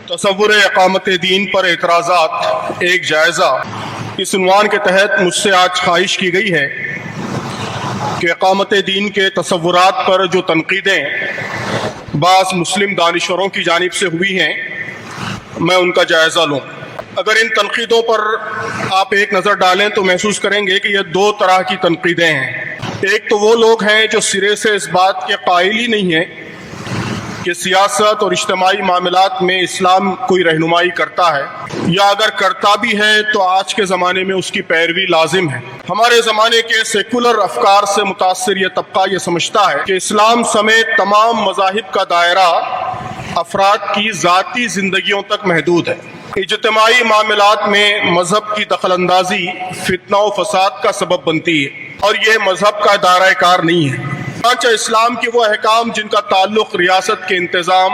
تصور اقامت دین پر اعتراضات ایک جائزہ، اس عنوان کے تحت مجھ سے آج خواہش کی گئی ہے کہ اقامت دین کے تصورات پر جو تنقیدیں بعض مسلم دانشوروں کی جانب سے ہوئی ہیں میں ان کا جائزہ لوں۔ اگر ان تنقیدوں پر آپ ایک نظر ڈالیں تو محسوس کریں گے کہ یہ دو طرح کی تنقیدیں ہیں۔ ایک تو وہ لوگ ہیں جو سرے سے اس بات کے قائل ہی نہیں ہیں کہ سیاست اور اجتماعی معاملات میں اسلام کوئی رہنمائی کرتا ہے، یا اگر کرتا بھی ہے تو آج کے زمانے میں اس کی پیروی لازم ہے۔ ہمارے زمانے کے سیکولر افکار سے متاثر یہ طبقہ یہ سمجھتا ہے کہ اسلام سمیت تمام مذاہب کا دائرہ افراد کی ذاتی زندگیوں تک محدود ہے۔ اجتماعی معاملات میں مذہب کی دخل اندازی فتنہ و فساد کا سبب بنتی ہے اور یہ مذہب کا دائرہ کار نہیں ہے۔ چنانچہ اسلام کے وہ احکام جن کا تعلق ریاست کے انتظام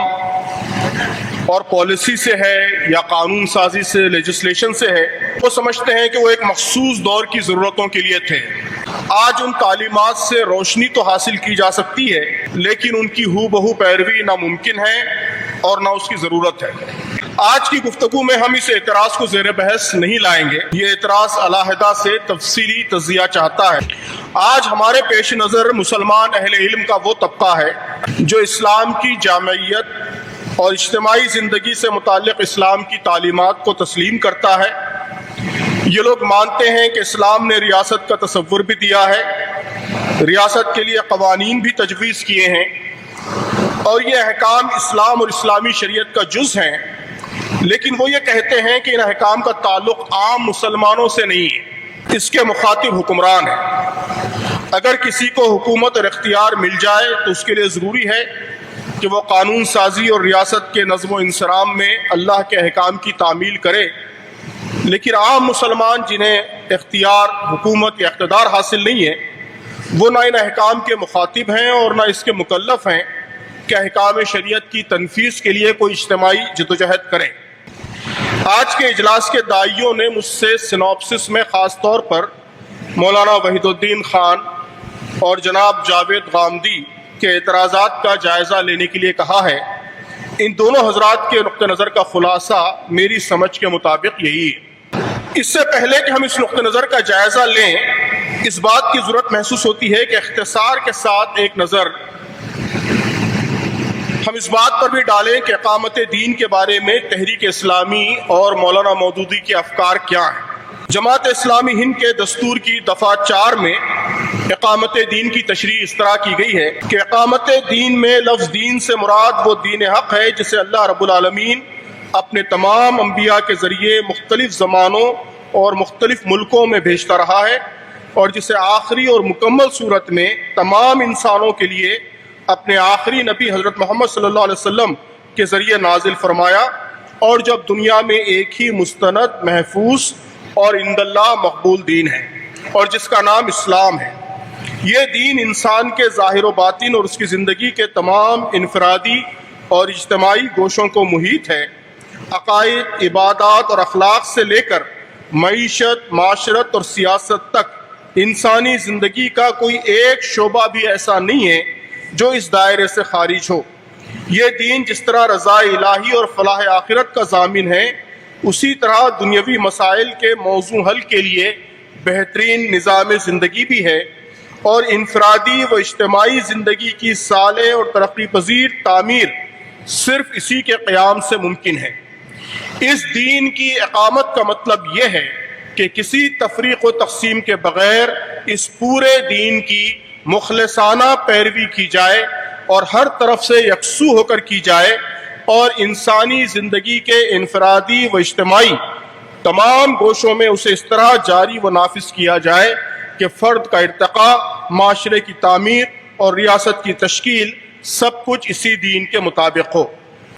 اور پالیسی سے ہے یا قانون سازی سے، لیجسلیشن سے ہے، وہ سمجھتے ہیں کہ وہ ایک مخصوص دور کی ضرورتوں کے لیے تھے۔ آج ان تعلیمات سے روشنی تو حاصل کی جا سکتی ہے لیکن ان کی ہو بہو پیروی ناممکن ہے اور نہ اس کی ضرورت ہے۔ آج کی گفتگو میں ہم اس اعتراض کو زیر بحث نہیں لائیں گے، یہ اعتراض علیحدہ سے تفصیلی تجزیہ چاہتا ہے۔ آج ہمارے پیش نظر مسلمان اہل علم کا وہ طبقہ ہے جو اسلام کی جامعیت اور اجتماعی زندگی سے متعلق اسلام کی تعلیمات کو تسلیم کرتا ہے۔ یہ لوگ مانتے ہیں کہ اسلام نے ریاست کا تصور بھی دیا ہے، ریاست کے لیے قوانین بھی تجویز کیے ہیں اور یہ احکام اسلام اور اسلامی شریعت کا جز ہیں، لیکن وہ یہ کہتے ہیں کہ ان احکام کا تعلق عام مسلمانوں سے نہیں ہے، اس کے مخاطب حکمران ہیں۔ اگر کسی کو حکومت اور اختیار مل جائے تو اس کے لیے ضروری ہے کہ وہ قانون سازی اور ریاست کے نظم و انصرام میں اللہ کے احکام کی تعمیل کرے، لیکن عام مسلمان جنہیں اختیار، حکومت یا اقتدار حاصل نہیں ہے، وہ نہ ان احکام کے مخاطب ہیں اور نہ اس کے مکلف ہیں کہ احکام شریعت کی تنفیذ کے لیے کوئی اجتماعی جدوجہد کریں۔ آج کے اجلاس کے داعیوں نے مجھ سے سنوپسس میں خاص طور پر مولانا وحید الدین خان اور جناب جاوید غامدی کے اعتراضات کا جائزہ لینے کے لیے کہا ہے۔ ان دونوں حضرات کے نقطہ نظر کا خلاصہ میری سمجھ کے مطابق یہی ہے۔ اس سے پہلے کہ ہم اس نقطہ نظر کا جائزہ لیں، اس بات کی ضرورت محسوس ہوتی ہے کہ اختصار کے ساتھ ایک نظر ہم اس بات پر بھی ڈالیں کہ اقامت دین کے بارے میں تحریک اسلامی اور مولانا مودودی کے افکار کیا ہیں۔ جماعت اسلامی ہند کے دستور کی دفعہ 4 میں اقامت دین کی تشریح اس طرح کی گئی ہے کہ اقامت دین میں لفظ دین سے مراد وہ دین حق ہے جسے اللہ رب العالمین اپنے تمام انبیاء کے ذریعے مختلف زمانوں اور مختلف ملکوں میں بھیجتا رہا ہے اور جسے آخری اور مکمل صورت میں تمام انسانوں کے لیے اپنے آخری نبی حضرت محمد صلی اللہ علیہ وسلم کے ذریعے نازل فرمایا، اور جب دنیا میں ایک ہی مستند، محفوظ اور عند اللہ مقبول دین ہے اور جس کا نام اسلام ہے۔ یہ دین انسان کے ظاہر و باطن اور اس کی زندگی کے تمام انفرادی اور اجتماعی گوشوں کو محیط ہے۔ عقائد، عبادات اور اخلاق سے لے کر معیشت، معاشرت اور سیاست تک انسانی زندگی کا کوئی ایک شعبہ بھی ایسا نہیں ہے جو اس دائرے سے خارج ہو۔ یہ دین جس طرح رضا الہی اور فلاح آخرت کا ضامن ہے، اسی طرح دنیاوی مسائل کے موضوع حل کے لیے بہترین نظام زندگی بھی ہے، اور انفرادی و اجتماعی زندگی کی صالح اور ترقی پذیر تعمیر صرف اسی کے قیام سے ممکن ہے۔ اس دین کی اقامت کا مطلب یہ ہے کہ کسی تفریق و تقسیم کے بغیر اس پورے دین کی مخلصانہ پیروی کی جائے اور ہر طرف سے یکسو ہو کر کی جائے، اور انسانی زندگی کے انفرادی و اجتماعی تمام گوشوں میں اسے اس طرح جاری و نافذ کیا جائے کہ فرد کا ارتقاء، معاشرے کی تعمیر اور ریاست کی تشکیل سب کچھ اسی دین کے مطابق ہو۔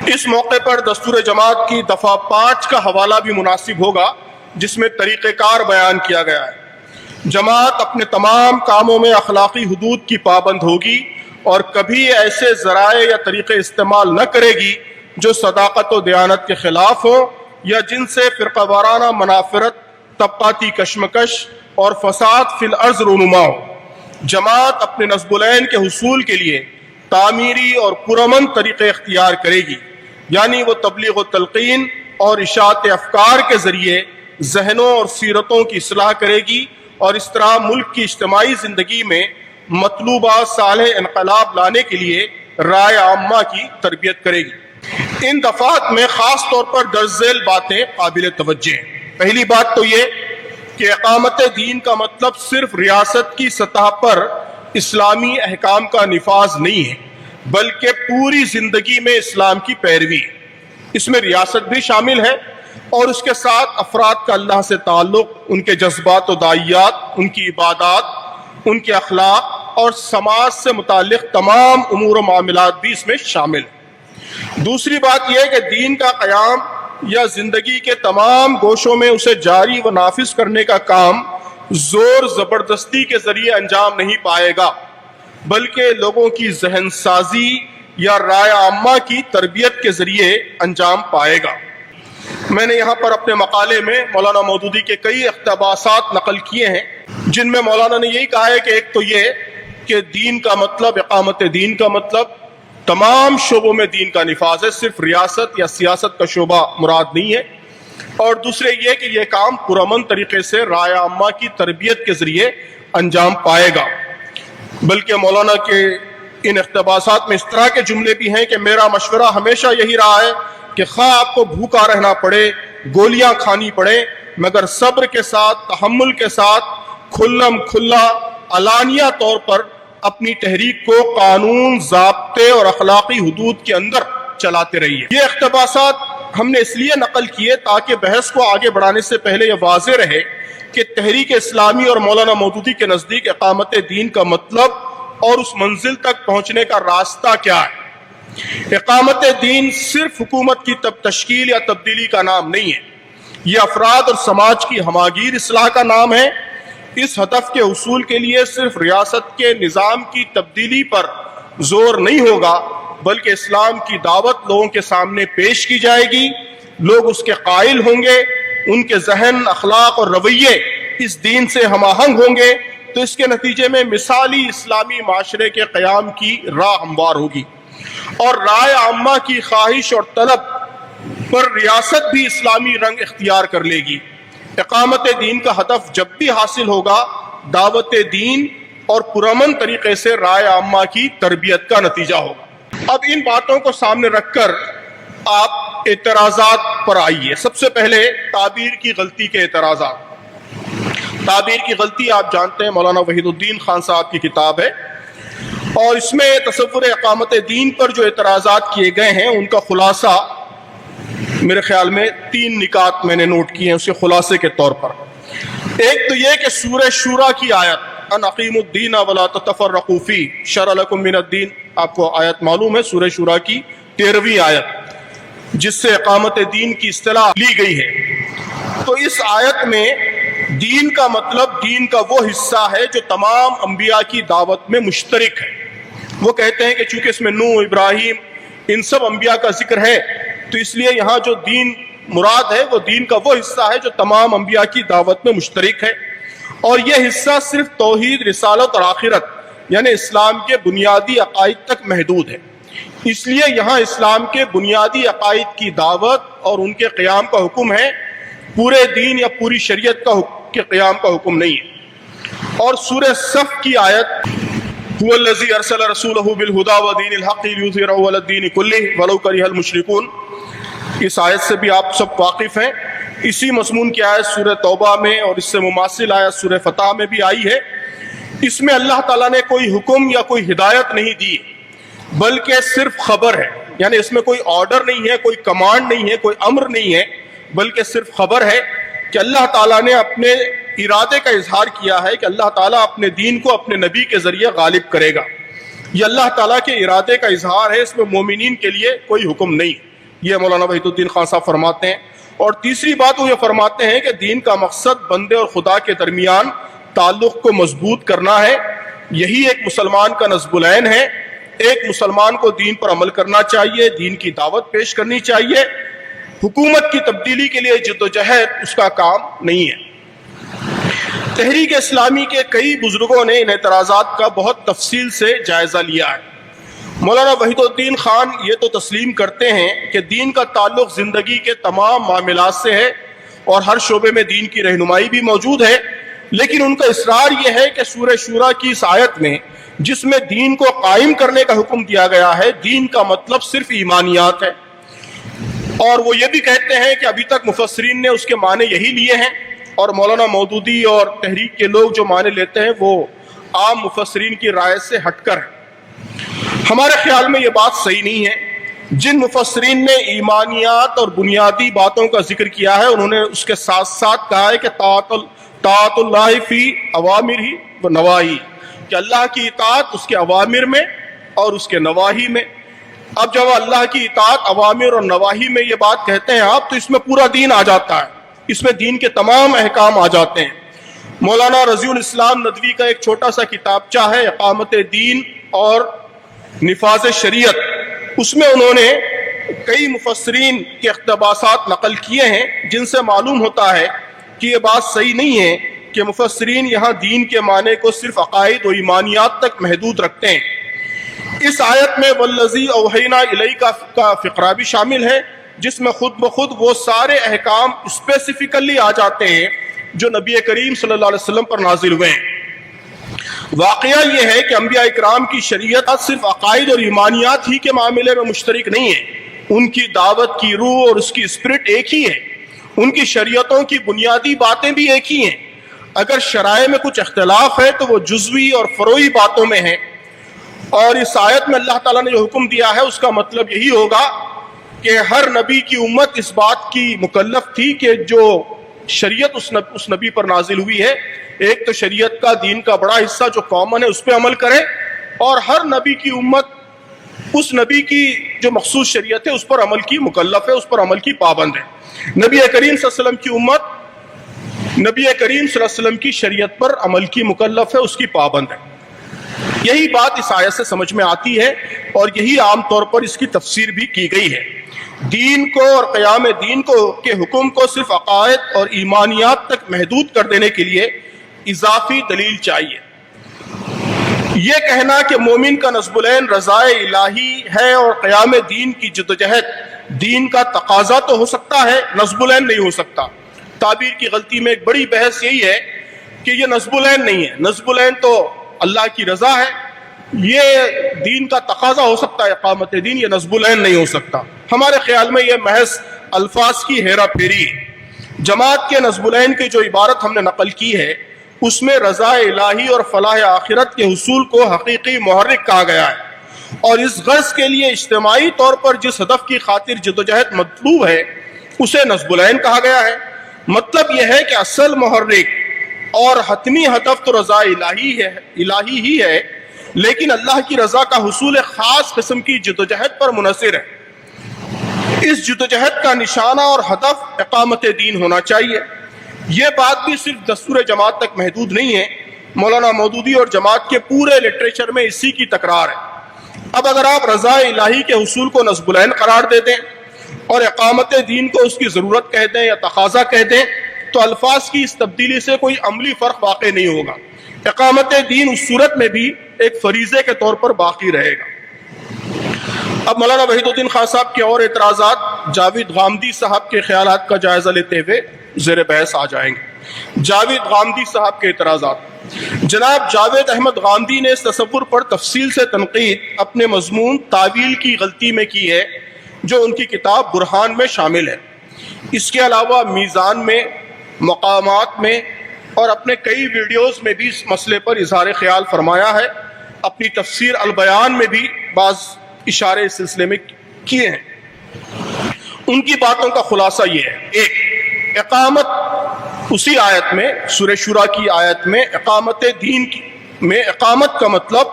اس موقع پر دستور جماعت کی دفعہ 5 کا حوالہ بھی مناسب ہوگا جس میں طریقہ کار بیان کیا گیا ہے۔ جماعت اپنے تمام کاموں میں اخلاقی حدود کی پابند ہوگی اور کبھی ایسے ذرائع یا طریقے استعمال نہ کرے گی جو صداقت و دیانت کے خلاف ہوں یا جن سے فرقہ وارانہ منافرت، طبقاتی کشمکش اور فساد فی الارض رونما ہو۔ جماعت اپنے نصب العین کے حصول کے لیے تعمیری اور پرامن طریقے اختیار کرے گی۔ یعنی وہ تبلیغ و تلقین اور اشاعت افکار کے ذریعے ذہنوں اور سیرتوں کی اصلاح کرے گی اور اس طرح ملک کی اجتماعی زندگی میں مطلوبہ صالح انقلاب لانے کے لیے رائے عامہ کی تربیت کرے گی۔ ان دفعات میں خاص طور پر درج ذیل باتیں قابل توجہ ہیں۔ پہلی بات تو یہ کہ اقامت دین کا مطلب صرف ریاست کی سطح پر اسلامی احکام کا نفاذ نہیں ہے، بلکہ پوری زندگی میں اسلام کی پیروی ہے۔ اس میں ریاست بھی شامل ہے اور اس کے ساتھ افراد کا اللہ سے تعلق، ان کے جذبات و داعیات، ان کی عبادات، ان کے اخلاق اور سماج سے متعلق تمام امور و معاملات بھی اس میں شامل ہیں۔ دوسری بات یہ ہے کہ دین کا قیام یا زندگی کے تمام گوشوں میں اسے جاری و نافذ کرنے کا کام زور زبردستی کے ذریعے انجام نہیں پائے گا، بلکہ لوگوں کی ذہن سازی یا رائے عامہ کی تربیت کے ذریعے انجام پائے گا۔ میں نے یہاں پر اپنے مقالے میں مولانا مودودی کے کئی اقتباسات نقل کیے ہیں، جن میں مولانا نے یہی کہا ہے کہ ایک تو یہ کہ دین کا مطلب، اقامت دین کا مطلب تمام شعبوں میں دین کا نفاذ ہے، صرف ریاست یا سیاست کا شعبہ مراد نہیں ہے، اور دوسرے یہ کہ یہ کام پرامن طریقے سے رائے عامہ کی تربیت کے ذریعے انجام پائے گا۔ بلکہ مولانا کے ان اقتباسات میں اس طرح کے جملے بھی ہیں کہ میرا مشورہ ہمیشہ یہی رہا ہے کہ خواہ آپ کو بھوکا رہنا پڑے، گولیاں کھانی پڑے، مگر صبر کے ساتھ، تحمل کے ساتھ، کھلم کھلا علانیہ طور پر اپنی تحریک کو قانون، ضابطے اور اخلاقی حدود کے اندر چلاتے رہیے۔ یہ اقتباسات ہم نے اس لیے نقل کیے تاکہ بحث کو آگے بڑھانے سے پہلے یہ واضح رہے کہ تحریک اسلامی اور مولانا مودودی کے نزدیک اقامت دین کا مطلب اور اس منزل تک پہنچنے کا راستہ کیا ہے۔ اقامت دین صرف حکومت کی تشکیل یا تبدیلی کا نام نہیں ہے، یہ افراد اور سماج کی ہماگیر اصلاح کا نام ہے۔ اس ہدف کے حصول کے لیے صرف ریاست کے نظام کی تبدیلی پر زور نہیں ہوگا، بلکہ اسلام کی دعوت لوگوں کے سامنے پیش کی جائے گی، لوگ اس کے قائل ہوں گے، ان کے ذہن، اخلاق اور رویے اس دین سے ہم آہنگ ہوں گے، تو اس کے نتیجے میں مثالی اسلامی معاشرے کے قیام کی راہ ہموار ہوگی، اور رائے عامہ کی خواہش اور طلب پر ریاست بھی اسلامی رنگ اختیار کر لے گی۔ اقامت دین کا ہدف جب بھی حاصل ہوگا، دعوت دین اور پرامن طریقے سے رائے عامہ کی تربیت کا نتیجہ ہوگا۔ اب ان باتوں کو سامنے رکھ کر آپ اعتراضات پر آئیے۔ سب سے پہلے تعبیر کی غلطی کے اعتراضات۔ تعبیر کی غلطی آپ جانتے ہیں، مولانا وحید الدین خان صاحب کی کتاب ہے، اور اس میں تصور اقامت دین پر جو اعتراضات کیے گئے ہیں ان کا خلاصہ میرے خیال میں 3 نکات میں نے نوٹ کیے ہیں اس کے خلاصے کے طور پر۔ ایک تو یہ کہ سورہ شورا کی آیت ان اقیموا الدین ولا تتفرقوا فیہ شرع لکم من الدین، آپ کو آیت معلوم ہے، سورہ شورا کی 13ویں آیت، جس سے اقامت دین کی اصطلاح لی گئی ہے۔ تو اس آیت میں دین کا مطلب دین کا وہ حصہ ہے جو تمام انبیاء کی دعوت میں مشترک ہے۔ وہ کہتے ہیں کہ چونکہ اس میں نوح، ابراہیم، ان سب انبیاء کا ذکر ہے، تو اس لیے یہاں جو دین مراد ہے وہ دین کا وہ حصہ ہے جو تمام انبیاء کی دعوت میں مشترک ہے، اور یہ حصہ صرف توحید، رسالت اور آخرت یعنی اسلام کے بنیادی عقائد تک محدود ہے۔ اس لیے یہاں اسلام کے بنیادی عقائد کی دعوت اور ان کے قیام کا حکم ہے، پورے دین یا پوری شریعت کے قیام کا حکم نہیں ہے۔ اور سورہ صف کی آیت هو الذی ارسل رسولہ بالہدی ودین الحق لیظہرہ علی الدین کلہ ولو کرہ المشرکون، اس آیت سے بھی آپ سب واقف ہیں۔ اسی مضمون کی آیت سورہ توبہ میں اور اس سے مماثل آیت سورہ فتح میں بھی آئی ہے۔ اس میں اللہ تعالیٰ نے کوئی حکم یا کوئی ہدایت نہیں دی، بلکہ صرف خبر ہے، یعنی اس میں کوئی آرڈر نہیں ہے، کوئی کمانڈ نہیں ہے، کوئی امر نہیں ہے، بلکہ صرف خبر ہے کہ اللہ تعالیٰ نے اپنے ارادے کا اظہار کیا ہے کہ اللہ تعالیٰ اپنے دین کو اپنے نبی کے ذریعے غالب کرے گا۔ یہ اللہ تعالیٰ کے ارادے کا اظہار ہے، اس میں مومنین کے لیے کوئی حکم نہیں۔ یہ مولانا وحید الدین خان صاحب فرماتے ہیں۔ اور تیسری بات وہ یہ فرماتے ہیں کہ دین کا مقصد بندے اور خدا کے درمیان تعلق کو مضبوط کرنا ہے، یہی ایک مسلمان کا نصب العین ہے۔ ایک مسلمان کو دین پر عمل کرنا چاہیے، دین کی دعوت پیش کرنی چاہیے، حکومت کی تبدیلی کے لیے جدوجہد اس کا کام نہیں ہے۔ تحریک اسلامی کے کئی بزرگوں نے ان اعتراضات کا بہت تفصیل سے جائزہ لیا ہے۔ مولانا وحید الدین خان یہ تو تسلیم کرتے ہیں کہ دین کا تعلق زندگی کے تمام معاملات سے ہے اور ہر شعبے میں دین کی رہنمائی بھی موجود ہے، لیکن ان کا اصرار یہ ہے کہ سورہ شورا کی اس آیت میں جس میں دین کو قائم کرنے کا حکم دیا گیا ہے، دین کا مطلب صرف ایمانیات ہے، اور وہ یہ بھی کہتے ہیں کہ ابھی تک مفسرین نے اس کے معنی یہی لیے ہیں، اور مولانا مودودی اور تحریک کے لوگ جو معنی لیتے ہیں وہ عام مفسرین کی رائے سے ہٹ کر ہے۔ ہمارے خیال میں یہ بات صحیح نہیں ہے۔ جن مفسرین نے ایمانیات اور بنیادی باتوں کا ذکر کیا ہے، انہوں نے اس کے ساتھ ساتھ کہا ہے کہ طاعت اللہ فی اوامرہ و نواہی، کہ اللہ کی اطاعت اس کے اوامر میں اور اس کے نواہی میں۔ اب جب اللہ کی اطاعت اوامر اور نواہی میں یہ بات کہتے ہیں آپ، تو اس میں پورا دین آ جاتا ہے، اس میں دین کے تمام احکام آ جاتے ہیں۔ مولانا رضی الاسلام ندوی کا ایک چھوٹا سا کتابچہ ہے اقامت دین اور نفاذ شریعت، اس میں انہوں نے کئی مفسرین کے اقتباسات نقل کیے ہیں جن سے معلوم ہوتا ہے کہ یہ بات صحیح نہیں ہے کہ مفسرین یہاں دین کے معنی کو صرف عقائد و ایمانیات تک محدود رکھتے ہیں۔ اس آیت میں والذی اوحینا الیک کا فقرہ بھی شامل ہے، جس میں خود بخود وہ سارے احکام اسپیسیفکلی آ جاتے ہیں جو نبی کریم صلی اللہ علیہ وسلم پر نازل ہوئے ہیں۔ واقعہ یہ ہے کہ انبیاء اکرام کی شریعت صرف عقائد اور ایمانیات ہی کے معاملے میں مشترک نہیں ہے، ان کی دعوت کی روح اور اس کی اسپرٹ ایک ہی ہے، ان کی شریعتوں کی بنیادی باتیں بھی ایک ہی ہیں۔ اگر شرائع میں کچھ اختلاف ہے تو وہ جزوی اور فروعی باتوں میں ہے، اور اس آیت میں اللہ تعالیٰ نے جو حکم دیا ہے اس کا مطلب یہی ہوگا کہ ہر نبی کی امت اس بات کی مکلف تھی کہ جو شریعت اس نبی پر نازل ہوئی ہے، ایک تو شریعت کا دین کا بڑا حصہ جو کامن ہے اس پہ عمل کرے، اور ہر نبی کی امت اس نبی کی جو مخصوص شریعت ہے اس پر عمل کی مکلف ہے، اس پر عمل کی پابند ہے۔ نبی کریم صلی اللہ علیہ وسلم کی امت نبی کریم صلی اللہ علیہ وسلم کی شریعت پر عمل کی مکلف ہے، اس کی پابند ہے۔ یہی بات اس آیت سے سمجھ میں آتی ہے، اور یہی عام طور پر اس کی تفسیر بھی کی گئی ہے۔ دین کو اور قیام دین کو کے حکم کو صرف عقائد اور ایمانیات تک محدود کر دینے کے لیے اضافی دلیل چاہیے۔ یہ کہنا کہ مومن کا نصب العین رضا الہی ہے اور قیام دین کی جدوجہد دین کا تقاضا تو ہو سکتا ہے، نصب العین نہیں ہو سکتا۔ تعبیر کی غلطی میں ایک بڑی بحث یہی ہے کہ یہ نصب العین نہیں ہے، نصب العین تو اللہ کی رضا ہے، یہ دین کا تقاضا ہو سکتا ہے اقامت دین، یہ نصب العین نہیں ہو سکتا۔ ہمارے خیال میں یہ محض الفاظ کی ہیرا پھیری ہے۔ جماعت کے نصب العین کی جو عبارت ہم نے نقل کی ہے اس میں رضا الہی اور فلاح آخرت کے حصول کو حقیقی محرک کہا گیا ہے، اور اس غرض کے لیے اجتماعی طور پر جس ہدف کی خاطر جدوجہد مطلوب ہے اسے نصب العین کہا گیا ہے۔ مطلب یہ ہے کہ اصل محرک اور حتمی ہدف تو رضا الہی ہی ہے، لیکن اللہ کی رضا کا حصول خاص قسم کی جدوجہد پر منحصر ہے۔ اس جدوجہد کا نشانہ اور ہدف اقامت دین ہونا چاہیے۔ یہ بات بھی صرف دستور جماعت تک محدود نہیں ہے، مولانا مودودی اور جماعت کے پورے لٹریچر میں اسی کی تکرار ہے۔ اب اگر آپ رضا الہی کے حصول کو نصب العین قرار دے دیں اور اقامت دین کو اس کی ضرورت کہہ دیں یا تقاضا کہہ دیں، تو الفاظ کی اس تبدیلی سے کوئی عملی فرق واقع نہیں ہوگا۔ اقامت دین اس صورت میں بھی ایک فریضے کے طور پر باقی رہے گا۔ اب مولانا وحید الدین خان صاحب کے اور اعتراضات جاوید غامدی صاحب کے خیالات کا جائزہ لیتے ہوئے زیر بحث آ جائیں گے۔ جاوید غامدی صاحب کے اعتراضات۔ جناب جاوید احمد غامدی نے اس تصور پر تفصیل سے تنقید اپنے مضمون تعویل کی غلطی میں کی ہے جو ان کی کتاب برہان میں شامل ہے۔ اس کے علاوہ میزان میں، مقامات میں اور اپنے کئی ویڈیوز میں بھی اس مسئلے پر اظہار خیال فرمایا ہے۔ اپنی تفسیر البیان میں بھی بعض اشارے اس سلسلے میں کیے ہیں۔ ان کی باتوں کا خلاصہ یہ ہے: ایک، اقامت اسی آیت میں، سورہ شورا کی آیت میں اقامت دین میں اقامت کا مطلب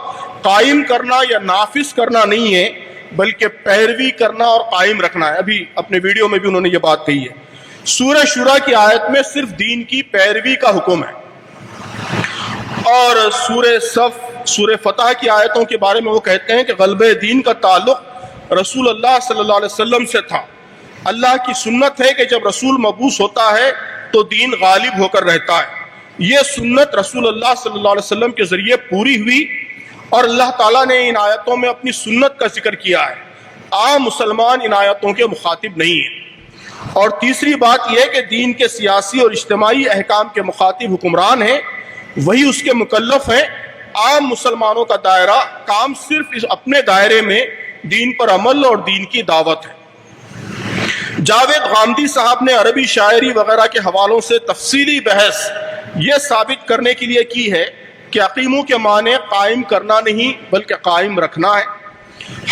قائم کرنا یا نافذ کرنا نہیں ہے، بلکہ پیروی کرنا اور قائم رکھنا ہے۔ ابھی اپنے ویڈیو میں بھی انہوں نے یہ بات کہی ہے۔ سورہ شورا کی آیت میں صرف دین کی پیروی کا حکم ہے، اور سورہ صف، سورہ فتح کی آیتوں کے بارے میں وہ کہتے ہیں کہ غلبہ دین کا تعلق رسول اللہ صلی اللہ علیہ وسلم سے تھا۔ اللہ کی سنت ہے کہ جب رسول مبعوث ہوتا ہے تو دین غالب ہو کر رہتا ہے۔ یہ سنت رسول اللہ صلی اللہ علیہ وسلم کے ذریعے پوری ہوئی، اور اللہ تعالیٰ نے ان آیتوں میں اپنی سنت کا ذکر کیا ہے۔ عام مسلمان ان آیتوں کے مخاطب نہیں ہیں۔ اور تیسری بات یہ ہے کہ دین کے سیاسی اور اجتماعی احکام کے مخاطب حکمران ہیں، وہی اس کے مکلف ہیں۔ عام مسلمانوں کا دائرہ کام صرف اپنے دائرے میں دین پر عمل اور دین کی دعوت ہے۔ جاوید غامدی صاحب نے عربی شاعری وغیرہ کے حوالوں سے تفصیلی بحث یہ ثابت کرنے کے لیے کی ہے کہ اقیمو کے معنی قائم کرنا نہیں بلکہ قائم رکھنا ہے۔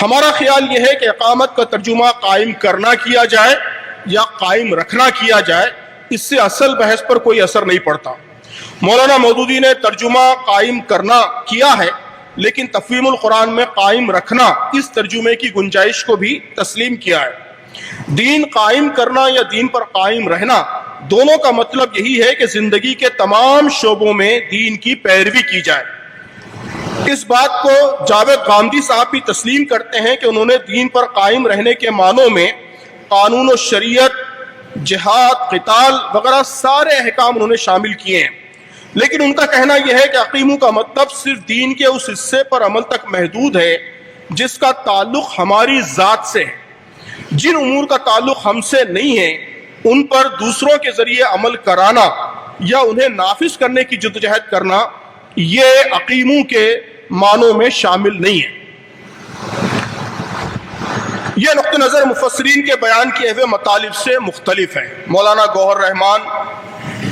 ہمارا خیال یہ ہے کہ اقامت کا ترجمہ قائم کرنا کیا جائے یا قائم رکھنا کیا جائے، اس سے اصل بحث پر کوئی اثر نہیں پڑتا۔ مولانا مودودی نے ترجمہ قائم کرنا کیا ہے، لیکن تفہیم القرآن میں قائم رکھنا اس ترجمے کی گنجائش کو بھی تسلیم کیا ہے۔ دین قائم کرنا یا دین پر قائم رہنا دونوں کا مطلب یہی ہے کہ زندگی کے تمام شعبوں میں دین کی پیروی کی جائے۔ اس بات کو جاوید غامدی صاحب بھی تسلیم کرتے ہیں کہ انہوں نے دین پر قائم رہنے کے معنوں میں قانون و شریعت، جہاد، قتال وغیرہ سارے احکام انہوں نے شامل کیے ہیں، لیکن ان کا کہنا یہ ہے کہ اقیمو کا مطلب صرف دین کے اس حصے پر عمل تک محدود ہے جس کا تعلق ہماری ذات سے ہے۔ جن امور کا تعلق ہم سے نہیں ہے ان پر دوسروں کے ذریعے عمل کرانا یا انہیں نافذ کرنے کی جدوجہد کرنا یہ اقیمو کے معنوں میں شامل نہیں ہے۔ یہ نقطہ نظر مفسرین کے بیان کیے ہوئے مطالب سے مختلف ہے۔ مولانا گوہر رحمان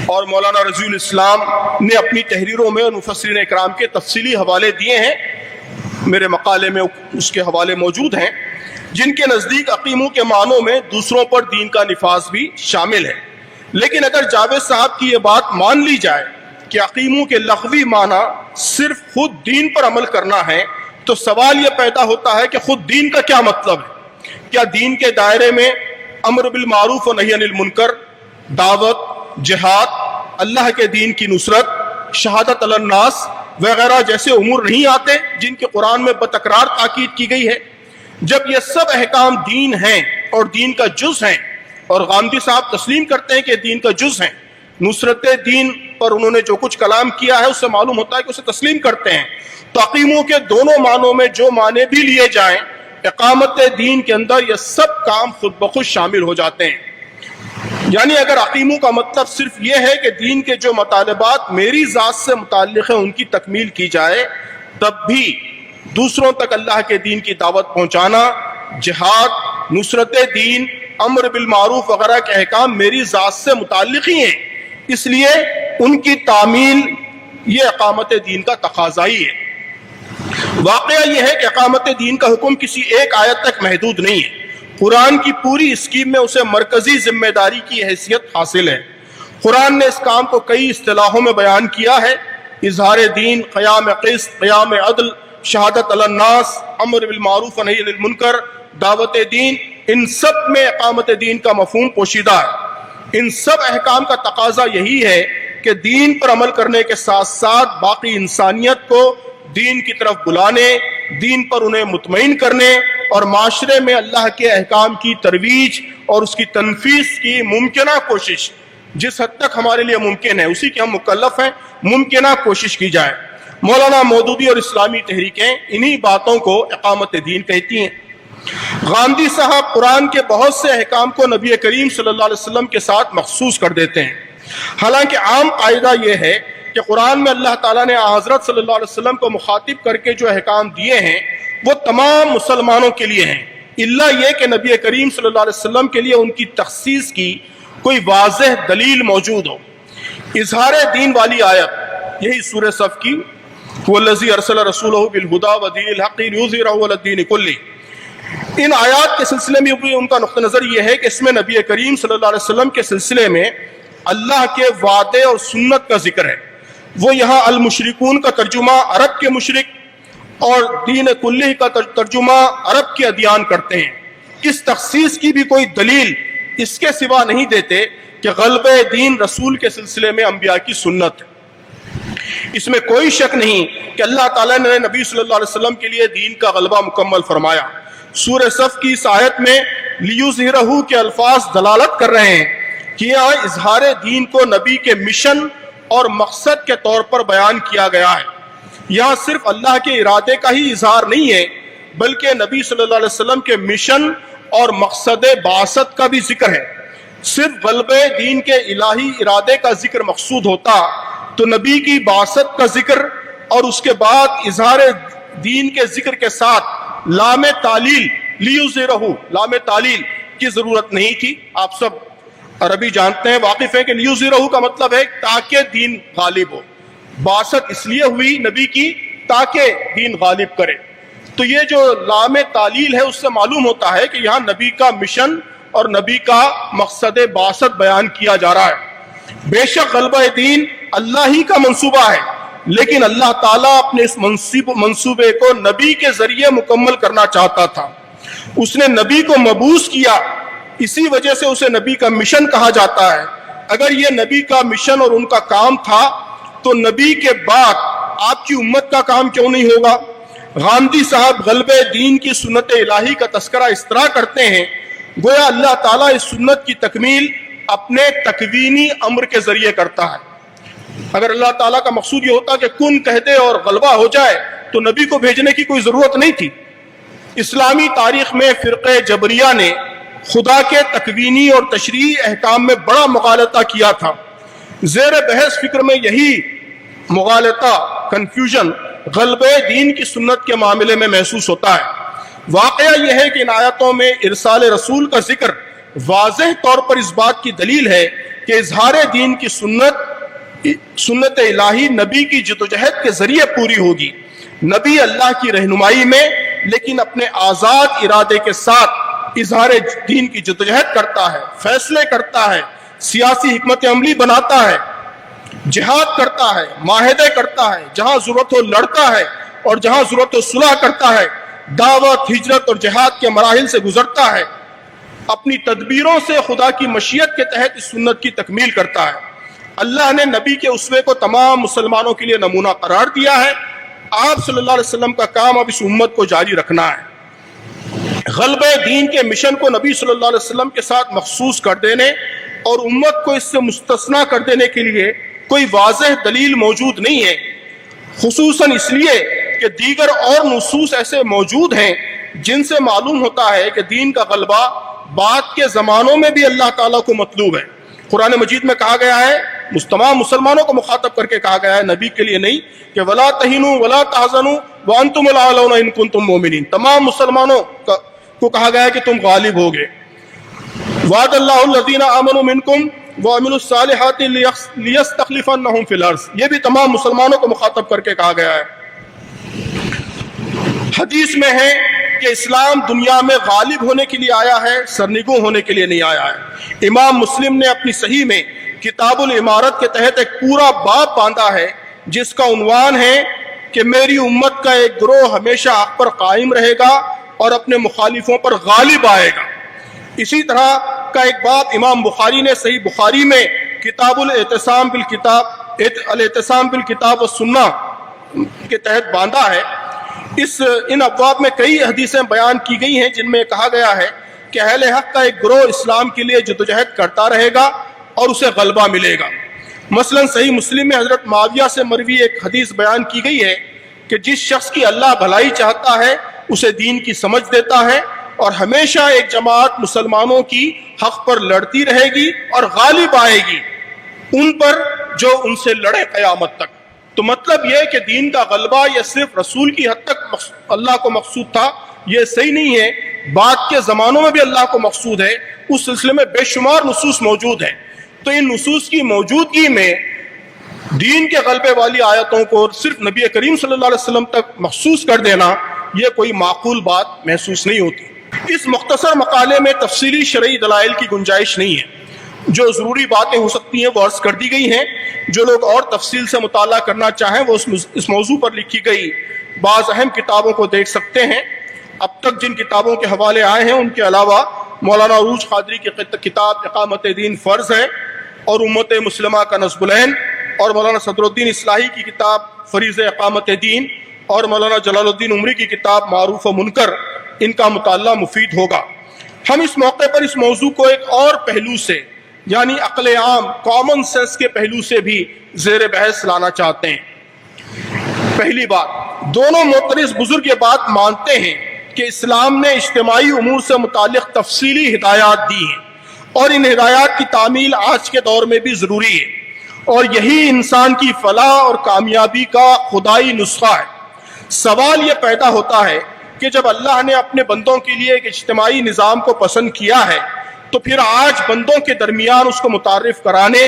اور مولانا رضی الاسلام نے اپنی تحریروں میں مفسرین اکرام کے تفصیلی حوالے دیے ہیں، میرے مقالے میں اس کے حوالے موجود ہیں، جن کے نزدیک اقیمو کے معنوں میں دوسروں پر دین کا نفاذ بھی شامل ہے۔ لیکن اگر جاوید صاحب کی یہ بات مان لی جائے کہ اقیمو کے لغوی معنی صرف خود دین پر عمل کرنا ہے، تو سوال یہ پیدا ہوتا ہے کہ خود دین کا کیا مطلب ہے؟ کیا دین کے دائرے میں امر بالمعروف و نہی عن المنکر، دعوت، جہاد، اللہ کے دین کی نصرت، شہادت علی الناس وغیرہ جیسے امور نہیں آتے جن کے قرآن میں بتکرار تاکید کی گئی ہے؟ جب یہ سب احکام دین ہیں اور دین کا جز ہیں، اور غامدی صاحب تسلیم کرتے ہیں کہ دین کا جز ہیں، نصرت دین پر انہوں نے جو کچھ کلام کیا ہے اس سے معلوم ہوتا ہے کہ اسے تسلیم کرتے ہیں، تو اقیمو کے دونوں معنوں میں جو معنی بھی لیے جائیں، اقامت دین کے اندر یہ سب کام خود بخود شامل ہو جاتے ہیں۔ یعنی اگر اقیمو کا مطلب صرف یہ ہے کہ دین کے جو مطالبات میری ذات سے متعلق ہیں ان کی تکمیل کی جائے، تب بھی دوسروں تک اللہ کے دین کی دعوت پہنچانا، جہاد، نصرت دین، امر بالمعروف وغیرہ کے احکام میری ذات سے متعلق ہی ہیں، اس لیے ان کی تعمیل یہ اقامت دین کا تقاضا ہی ہے۔ واقعہ یہ ہے کہ اقامت دین کا حکم کسی ایک آیت تک محدود نہیں ہے، قرآن کی پوری اسکیم میں اسے مرکزی ذمہ داری کی حیثیت حاصل ہے۔ قرآن نے اس کام کو کئی اصطلاحوں میں بیان کیا ہے: اظہار دین، قیام قسط، قیام عدل، شہادت علی الناس، امر بالمعروف و نہی عن المنکر، دعوت دین، ان سب میں اقامت دین کا مفہوم پوشیدہ ہے۔ ان سب احکام کا تقاضا یہی ہے کہ دین پر عمل کرنے کے ساتھ ساتھ باقی انسانیت کو دین کی طرف بلانے، دین پر انہیں مطمئن کرنے اور معاشرے میں اللہ کے احکام کی ترویج اور اس کی تنفیذ کی ممکنہ کوشش، جس حد تک ہمارے لیے ممکن ہے اسی کے ہم مکلف ہیں، ممکنہ کوشش کی جائے۔ مولانا مودودی اور اسلامی تحریکیں انہی باتوں کو اقامت دین کہتی ہیں۔ غامدی صاحب قرآن کے بہت سے احکام کو نبی کریم صلی اللہ علیہ وسلم کے ساتھ مخصوص کر دیتے ہیں، حالانکہ عام قاعدہ یہ ہے کہ قرآن میں اللہ تعالیٰ نے حضرت صلی اللہ علیہ وسلم کو مخاطب کر کے جو احکام دیے ہیں وہ تمام مسلمانوں کے لیے ہیں، الا یہ کہ نبی کریم صلی اللہ علیہ وسلم کے لیے ان کی تخصیص کی کوئی واضح دلیل موجود ہو۔ اظہار دین والی آیت یہی سورہ صف کی وَالَّذِي أَرْسَلَ رَسُولَهُ بِالْهُدَى وَدِينِ الْحَقِّ لِيُظْهِرَهُ عَلَى الدِّينِ كُلِّهِ۔ ان آیات کے سلسلے میں بھی ان کا نقطہ نظر یہ ہے کہ اس میں نبی کریم صلی اللہ علیہ وسلم کے سلسلے میں اللہ کے وعدے اور سنت کا ذکر ہے۔ وہ یہاں المشرکون کا ترجمہ عرب کے مشرک اور دین کلہ کا ترجمہ عرب کے ادیان کرتے ہیں۔ اس تخصیص کی بھی کوئی دلیل اس کے سوا نہیں دیتے کہ غلبہ دین رسول کے سلسلے میں انبیاء کی سنت ہے۔ اس میں کوئی شک نہیں کہ اللہ تعالیٰ نے نبی صلی اللہ علیہ وسلم کے لیے دین کا غلبہ مکمل فرمایا۔ سورہ صف کی اس آیت میں لیظہرہ کے الفاظ دلالت کر رہے ہیں کہ یہاں اظہار دین کو نبی کے مشن اور مقصد کے طور پر بیان کیا گیا ہے۔ یہاں صرف اللہ کے ارادے کا ہی اظہار نہیں ہے بلکہ نبی صلی اللہ علیہ وسلم کے مشن اور مقصد بعثت کا بھی ذکر ہے۔ صرف غلبہ دین کے الہی ارادے کا ذکر مقصود ہوتا تو نبی کی بعثت کا ذکر اور اس کے بعد اظہار دین کے ذکر کے ساتھ لام تعلیل لیظہرہ، لام تعلیل کی ضرورت نہیں تھی۔ آپ سب عربی جانتے ہیں، واقف ہیں کہ لیظہرہ کا مطلب ہے تاکہ دین غالب ہو۔ بعثت اس لیے ہوئی نبی کی تاکہ دین غالب کرے۔ تو یہ جو لام تعلیل ہے اس سے معلوم ہوتا ہے کہ یہاں نبی کا مشن اور نبی کا مقصد بعثت بیان کیا جا رہا ہے۔ بے شک غلبہ دین اللہ ہی کا منصوبہ ہے، لیکن اللہ تعالیٰ اپنے اس منصوبے کو نبی کے ذریعے مکمل کرنا چاہتا تھا۔ اس نے نبی کو مبعوث کیا، اسی وجہ سے اسے نبی کا مشن کہا جاتا ہے۔ اگر یہ نبی کا مشن اور ان کا کام تھا تو نبی کے بعد آپ کی امت کا کام کیوں نہیں ہوگا؟ غامدی صاحب غلبہ دین کی سنت الہی کا تذکرہ اس طرح کرتے ہیں گویا اللہ تعالیٰ اس سنت کی تکمیل اپنے تکوینی امر کے ذریعے کرتا ہے۔ اگر اللہ تعالیٰ کا مقصود یہ ہوتا کہ کن کہہ دے اور غلبہ ہو جائے تو نبی کو بھیجنے کی کوئی ضرورت نہیں تھی۔ اسلامی تاریخ میں فرقہ جبریہ نے خدا کے تکوینی اور تشریعی احکام میں بڑا مغالطہ کیا تھا۔ زیر بحث فکر میں یہی مغالطہ، کنفیوژن غلبہ دین کی سنت کے معاملے میں محسوس ہوتا ہے۔ واقعہ یہ ہے کہ ان آیتوں میں ارسال رسول کا ذکر واضح طور پر اس بات کی دلیل ہے کہ اظہار دین کی سنت الہی نبی کی جدوجہد کے ذریعے پوری ہوگی۔ نبی اللہ کی رہنمائی میں لیکن اپنے آزاد ارادے کے ساتھ اظہار دین کی جدوجہد کرتا ہے، فیصلے کرتا ہے، سیاسی حکمت عملی بناتا ہے، جہاد کرتا ہے، معاہدے کرتا ہے، جہاں ضرورت ہو لڑتا ہے اور جہاں ضرورت ہو صلح کرتا ہے، دعوت، ہجرت اور جہاد کے مراحل سے گزرتا ہے، اپنی تدبیروں سے خدا کی مشیت کے تحت اس سنت کی تکمیل کرتا ہے۔ اللہ نے نبی کے اسوے کو تمام مسلمانوں کے لیے نمونہ قرار دیا ہے۔ آپ صلی اللہ علیہ وسلم کا کام اب اس امت کو جاری رکھنا ہے۔ غلبہ دین کے مشن کو نبی صلی اللہ علیہ وسلم کے ساتھ مخصوص کر دینے اور امت کو اس سے مستثنیٰ کر دینے کے لیے کوئی واضح دلیل موجود نہیں ہے، خصوصاً اس لیے کہ دیگر اور نصوص ایسے موجود ہیں جن سے معلوم ہوتا ہے کہ دین کا غلبہ بعد کے زمانوں میں بھی اللہ تعالیٰ کو مطلوب ہے۔ قرآن مجید میں کہا گیا ہے، تمام مسلمانوں کو مخاطب کر کے کہا گیا ہے، نبی کے لیے نہیں، کہ وَلَا تَهِنُوا وَلَا تَحْزَنُوا وَأَنْتُمُ الْأَعْلَوْنَ إِن كُنتُم مُؤْمِنِينَ۔ تمام مسلمانوں کو کہا گیا ہے کہ تم غالب ہوگے۔ وَعَدَ اللَّهُ الَّذِينَ آمَنُوا مِنكُمْ وَعَمِلُوا الصَّالِحَاتِ لِيَسْتَخْلِفَنَّهُمْ فِي الْأَرْضِ۔ یہ بھی تمام مسلمانوں کو مخاطب کر کے کہا گیا ہے۔ حدیث میں ہے کہ اسلام دنیا میں غالب ہونے کے لیے آیا ہے، سرنگوں ہونے کے لیے نہیں آیا ہے۔ امام مسلم نے اپنی صحیح میں کتاب الامارت کے تحت ایک پورا باب باندھا ہے جس کا عنوان ہے کہ میری امت کا ایک گروہ ہمیشہ حق پر قائم رہے گا اور اپنے مخالفوں پر غالب آئے گا۔ اسی طرح کا ایک باب امام بخاری نے صحیح بخاری میں کتاب الاعتصام بالکتاب والسنہ کے تحت باندھا ہے۔ ان ابواب میں کئی حدیثیں بیان کی گئی ہیں جن میں کہا گیا ہے کہ اہل حق کا ایک گروہ اسلام کے لیے جدوجہد کرتا رہے گا اور اسے غلبہ ملے گا۔ مثلا صحیح مسلم میں حضرت معاویہ سے مروی ایک حدیث بیان کی گئی ہے کہ جس شخص کی اللہ بھلائی چاہتا ہے اسے دین کی سمجھ دیتا ہے اور ہمیشہ ایک جماعت مسلمانوں کی حق پر لڑتی رہے گی اور غالب آئے گی ان پر جو ان سے لڑے قیامت تک۔ تو مطلب یہ کہ دین کا غلبہ یہ صرف رسول کی حد تک اللہ کو مقصود تھا، یہ صحیح نہیں ہے، بعد کے زمانوں میں بھی اللہ کو مقصود ہے۔ اس سلسلے میں بے شمار نصوص موجود ہیں۔ تو ان نصوص کی موجودگی میں دین کے غلبے والی آیتوں کو صرف نبی کریم صلی اللہ علیہ وسلم تک مخصوص کر دینا یہ کوئی معقول بات محسوس نہیں ہوتی۔ اس مختصر مقالے میں تفصیلی شرعی دلائل کی گنجائش نہیں ہے۔ جو ضروری باتیں ہو سکتی ہیں وہ عرض کر دی گئی ہیں۔ جو لوگ اور تفصیل سے مطالعہ کرنا چاہیں وہ اس موضوع پر لکھی گئی بعض اہم کتابوں کو دیکھ سکتے ہیں۔ اب تک جن کتابوں کے حوالے آئے ہیں ان کے علاوہ مولانا عروج قادری کی کتاب اقامت دین فرض ہے اور امت مسلمہ کا نصب العین، اور مولانا صدر الدین اصلاحی کی کتاب فریض اقامت دین، اور مولانا جلال الدین عمری کی کتاب معروف و منکر، ان کا مطالعہ مفید ہوگا۔ ہم اس موقع پر اس موضوع کو ایک اور پہلو سے یعنی عقل عام، کامن سینس کے پہلو سے بھی زیر بحث لانا چاہتے ہیں۔ پہلی بات، دونوں معترض بزرگ یہ بات مانتے ہیں کہ اسلام نے اجتماعی امور سے متعلق تفصیلی ہدایات دی ہیں اور ان ہدایات کی تعمیل آج کے دور میں بھی ضروری ہے، اور یہی انسان کی فلاح اور کامیابی کا خدائی نسخہ ہے۔ سوال یہ پیدا ہوتا ہے کہ جب اللہ نے اپنے بندوں کے لیے ایک اجتماعی نظام کو پسند کیا ہے تو پھر آج بندوں کے درمیان اس کو متعارف کرانے،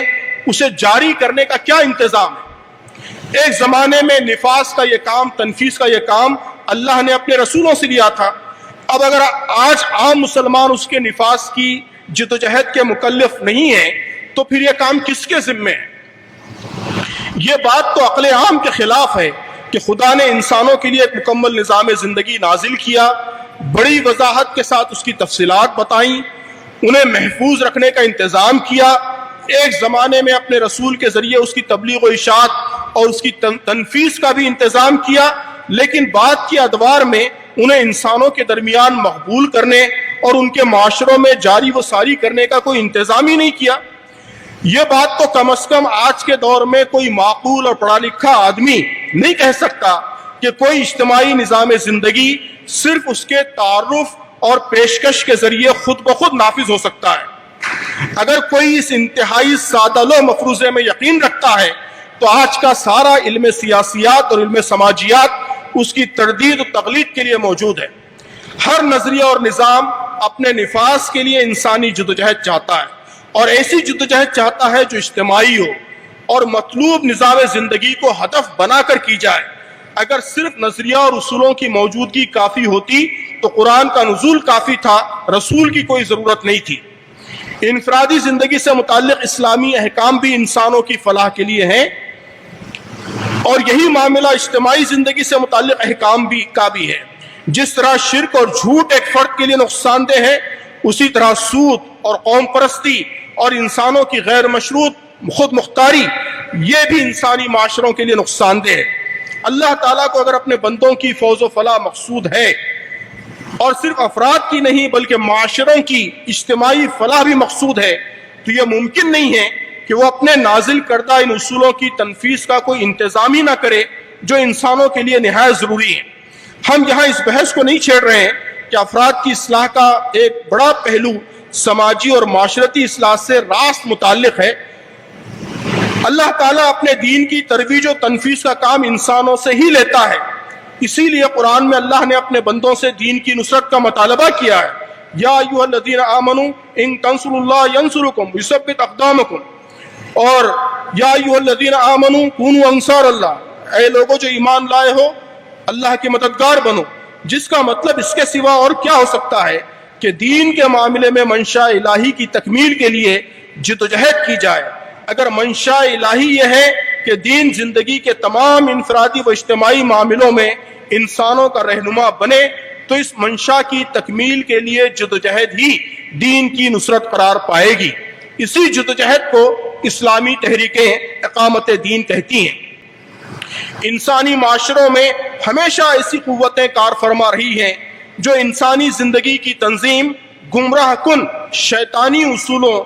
اسے جاری کرنے کا کیا انتظام ہے؟ ایک زمانے میں نفاذ کا یہ کام، تنفیذ کا یہ کام اللہ نے اپنے رسولوں سے لیا تھا۔ اب اگر آج عام مسلمان اس کے نفاذ کی جدوجہد کے مکلف نہیں ہیں تو پھر یہ کام کس کے ذمے ہے؟ یہ بات تو عقل عام کے خلاف ہے کہ خدا نے انسانوں کے لیے ایک مکمل نظام زندگی نازل کیا، بڑی وضاحت کے ساتھ اس کی تفصیلات بتائیں، انہیں محفوظ رکھنے کا انتظام کیا، ایک زمانے میں اپنے رسول کے ذریعے اس کی تبلیغ و اشاعت اور اس کی تنفیذ کا بھی انتظام کیا، لیکن بعد کی ادوار میں انہیں انسانوں کے درمیان مقبول کرنے اور ان کے معاشروں میں جاری و ساری کرنے کا کوئی انتظام ہی نہیں کیا۔ یہ بات تو کم از کم آج کے دور میں کوئی معقول اور پڑھا لکھا آدمی نہیں کہہ سکتا کہ کوئی اجتماعی نظام زندگی صرف اس کے تعارف اور پیشکش کے ذریعے خود بخود نافذ ہو سکتا ہے۔ اگر کوئی اس انتہائی سادہ لوح مفروضے میں یقین رکھتا ہے تو آج کا سارا علم سیاسیات اور علم سماجیات اس کی تردید و تقلید کے لیے موجود ہے۔ ہر نظریہ اور نظام اپنے نفاذ کے لیے انسانی جدوجہد چاہتا ہے، اور ایسی جدوجہد چاہتا ہے جو اجتماعی ہو اور مطلوب نظام زندگی کو ہدف بنا کر کی جائے۔ اگر صرف نظریہ اور اصولوں کی موجودگی کافی ہوتی تو قرآن کا نزول کافی تھا، رسول کی کوئی ضرورت نہیں تھی۔ انفرادی زندگی سے متعلق اسلامی احکام بھی انسانوں کی فلاح کے لیے ہیں، اور یہی معاملہ اجتماعی زندگی سے متعلق احکام کا بھی ہے۔ جس طرح شرک اور جھوٹ ایک فرد کے لیے نقصان دہ ہے، اسی طرح سود اور قوم پرستی اور انسانوں کی غیر مشروط خود مختاری یہ بھی انسانی معاشروں کے لیے نقصان دہ ہے۔ اللہ تعالیٰ کو اگر اپنے بندوں کی فوز و فلاح مقصود ہے، اور صرف افراد کی نہیں بلکہ معاشروں کی اجتماعی فلاح بھی مقصود ہے، تو یہ ممکن نہیں ہے کہ وہ اپنے نازل کردہ ان اصولوں کی تنفیذ کا کوئی انتظام ہی نہ کرے جو انسانوں کے لیے نہایت ضروری ہے۔ ہم یہاں اس بحث کو نہیں چھیڑ رہے ہیں کہ افراد کی اصلاح کا ایک بڑا پہلو سماجی اور معاشرتی اصلاح سے راست متعلق ہے۔ اللہ تعالیٰ اپنے دین کی ترویج و تنفیذ کا کام انسانوں سے ہی لیتا ہے، اسی لیے قرآن میں اللہ نے اپنے بندوں سے دین کی نصرت کا مطالبہ کیا ہے۔ یا ایھا الذین آمنوا ان تنصروا اللہ ینصرکم ویثبت اقدامکم، اور یا ایھا الذین آمنوا کونوا انصار اللہ، اے لوگوں جو ایمان لائے ہو اللہ کے مددگار بنو، جس کا مطلب اس کے سوا اور کیا ہو سکتا ہے کہ دین کے معاملے میں منشاء الہی کی تکمیل کے لیے جدوجہد کی جائے۔ اگر منشاء الہی یہ ہے کہ دین زندگی کے تمام انفرادی و اجتماعی معاملوں میں انسانوں کا رہنما بنے تو اس منشاء کی تکمیل کے لیے جدوجہد ہی دین کی نصرت قرار پائے گی۔ اسی جدوجہد کو اسلامی تحریکیں اقامت دین کہتی ہیں۔ انسانی معاشروں میں ہمیشہ ایسی قوتیں کار فرما رہی ہیں جو انسانی زندگی کی تنظیم گمراہ کن شیطانی اصولوں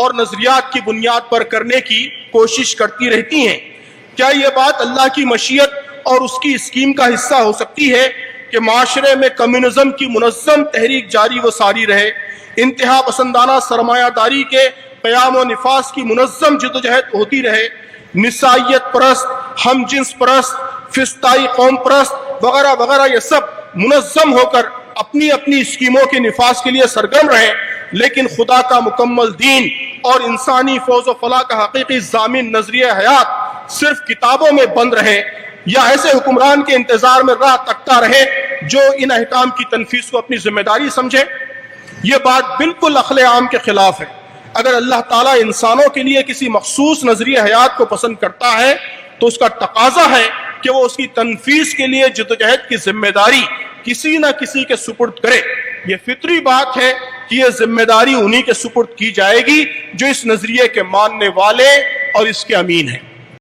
اور نظریات کی بنیاد پر کرنے کی کوشش کرتی رہتی ہیں۔ کیا یہ بات اللہ کی مشیت اور اس کی اسکیم کا حصہ ہو سکتی ہے کہ معاشرے میں کمیونزم کی منظم تحریک جاری و ساری رہے، انتہا پسندانہ سرمایہ داری کے قیام و نفاذ کی منظم جدوجہد ہوتی رہے، نسائیت پرست، ہم جنس پرست، فسطائی قوم پرست وغیرہ وغیرہ یہ سب منظم ہو کر اپنی اپنی اسکیموں کے نفاذ کے لیے سرگرم رہیں، لیکن خدا کا مکمل دین اور انسانی فوز و فلاح کا حقیقی ضامن نظریہ حیات صرف کتابوں میں بند رہے، یا ایسے حکمران کے انتظار میں راہ تکتا رہے جو ان احکام کی تنفیذ کو اپنی ذمہ داری سمجھے۔ یہ بات بالکل عقل عام کے خلاف ہے۔ اگر اللہ تعالیٰ انسانوں کے لیے کسی مخصوص نظریہ حیات کو پسند کرتا ہے تو اس کا تقاضا ہے کہ وہ اس کی تنفیذ کے لیے جدوجہد کی ذمہ داری کسی نہ کسی کے سپرد کرے۔ یہ فطری بات ہے کہ یہ ذمہ داری انہی کے سپرد کی جائے گی جو اس نظریے کے ماننے والے اور اس کے امین ہیں۔